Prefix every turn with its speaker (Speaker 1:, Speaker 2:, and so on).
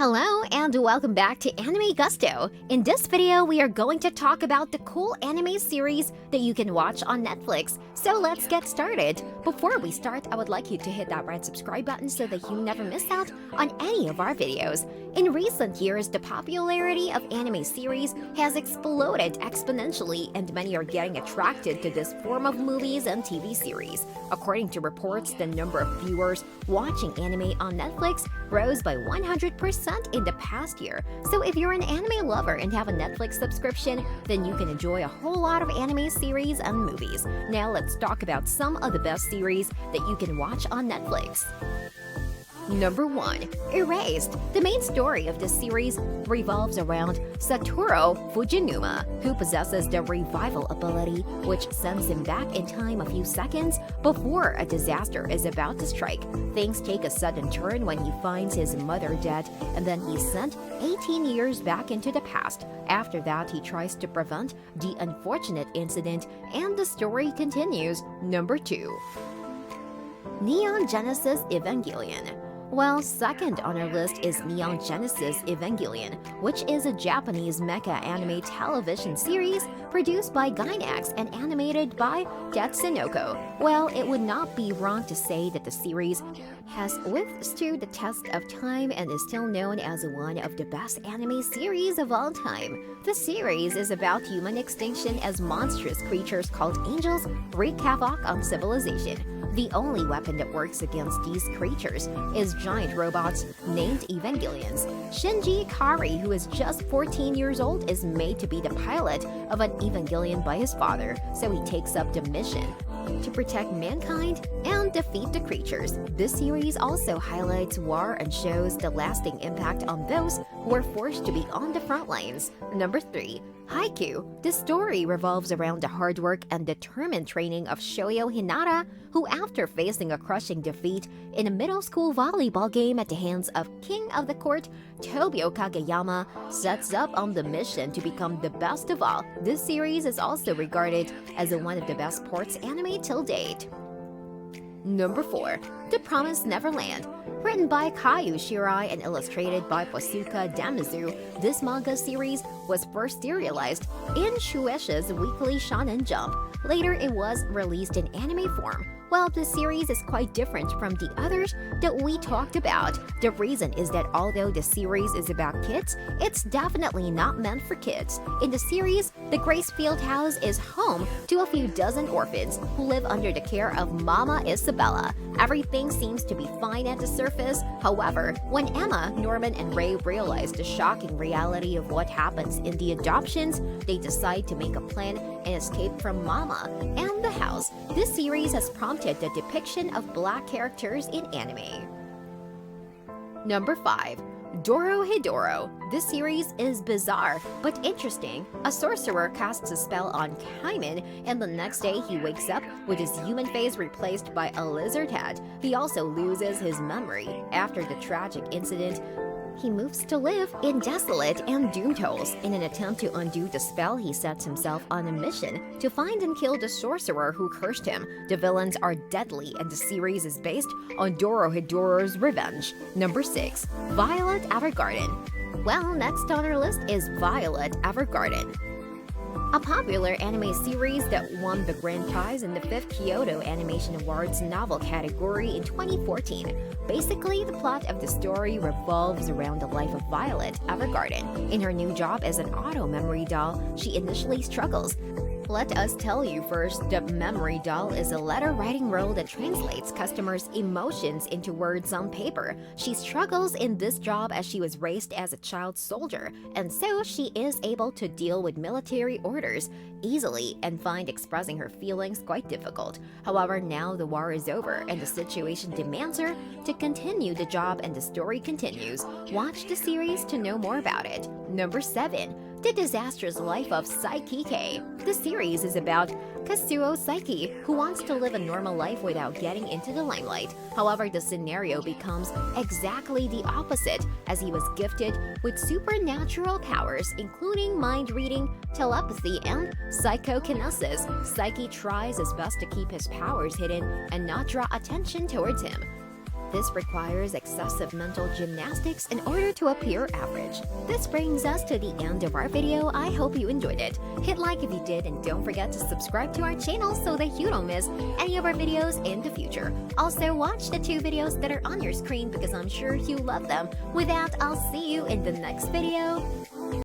Speaker 1: Hello and welcome back to Anime Gusto. In this video, we are going to talk about the cool anime series that you can watch on Netflix. So let's get started. Before we start, I would like you to hit that red subscribe button so that you never miss out on any of our videos. In recent years, the popularity of anime series has exploded exponentially and many are getting attracted to this form of movies and TV series. According to reports, the number of viewers watching anime on Netflix rose by 100% in the past year. So if you're an anime lover and have a Netflix subscription, then you can enjoy a whole lot of anime series and movies. Now let's talk about some of the best series that you can watch on Netflix. Number 1. Erased. The main story of this series revolves around Satoru Fujinuma, who possesses the revival ability, which sends him back in time a few seconds before a disaster is about to strike. Things take a sudden turn when he finds his mother dead, and then he's sent 18 years back into the past. After that, he tries to prevent the unfortunate incident, and the story continues. Number 2. Neon Genesis Evangelion. Well, second on our list is Neon Genesis Evangelion, which is a Japanese mecha anime television series produced by Gainax and animated by Tatsunoko. Well, it would not be wrong to say that the series has withstood the test of time and is still known as one of the best anime series of all time. The series is about human extinction as monstrous creatures called angels wreak havoc on civilization. The only weapon that works against these creatures is giant robots named Evangelions. Shinji Ikari, who is just 14 years old, is made to be the pilot of an Evangelion by his father, so he takes up the mission to protect mankind and defeat the creatures. This series also highlights war and shows the lasting impact on those who are forced to be on the front lines. Number 3. Haikyuu. The story revolves around the hard work and determined training of Shoyo Hinata, who after facing a crushing defeat in a middle school volleyball game at the hands of King of the Court, Tobio Kageyama, sets up on the mission to become the best of all. This series is also regarded as one of the best sports anime till date. Number 4. The Promised Neverland. Written by Kayu Shirai and illustrated by Fusuka Damazu, this manga series was first serialized in Shueisha's Weekly Shonen Jump. Later, it was released in anime form. Well, the series is quite different from the others that we talked about. The reason is that although the series is about kids, it's definitely not meant for kids. In the series, the Gracefield house is home to a few dozen orphans who live under the care of Mama Isabella. Everything seems to be fine at the surface. However, when Emma, Norman, and Ray realize the shocking reality of what happens in the adoptions, they decide to make a plan and escape from Mama and the house. This series has prompted the depiction of black characters in anime. Number 5. Dorohedoro. This series is bizarre but interesting. A sorcerer casts a spell on Kaiman, and the next day he wakes up with his human face replaced by a lizard head. He also loses his memory. After the tragic incident, he moves to live in desolate and doomed holes. In an attempt to undo the spell, he sets himself on a mission to find and kill the sorcerer who cursed him. The villains are deadly, and the series is based on Dorohedoro's revenge. Number 6. Violet Evergarden. Well, next on our list is Violet Evergarden, a popular anime series that won the grand prize in the 5th Kyoto Animation Awards novel category in 2014. Basically, the plot of the story revolves around the life of Violet Evergarden. In her new job as an auto memory doll, she initially struggles. Let us tell you first, the memory doll is a letter-writing role that translates customers' emotions into words on paper. She struggles in this job as she was raised as a child soldier, and so she is able to deal with military orders easily and find expressing her feelings quite difficult. However, now the war is over and the situation demands her to continue the job, and the story continues. Watch the series to know more about it. Number 7. The Disastrous Life of Saikike. The series is about Kazuo Saiki, who wants to live a normal life without getting into the limelight. However, the scenario becomes exactly the opposite, as he was gifted with supernatural powers, including mind reading, telepathy, and psychokinesis. Saiki tries his best to keep his powers hidden and not draw attention towards him. this requires excessive mental gymnastics in order to appear average. This brings us to the end of our video. I hope you enjoyed it. Hit like if you did, and don't forget to subscribe to our channel so that you don't miss any of our videos in the future. Also, watch the 2 videos that are on your screen because I'm sure you love them. With that, I'll see you in the next video.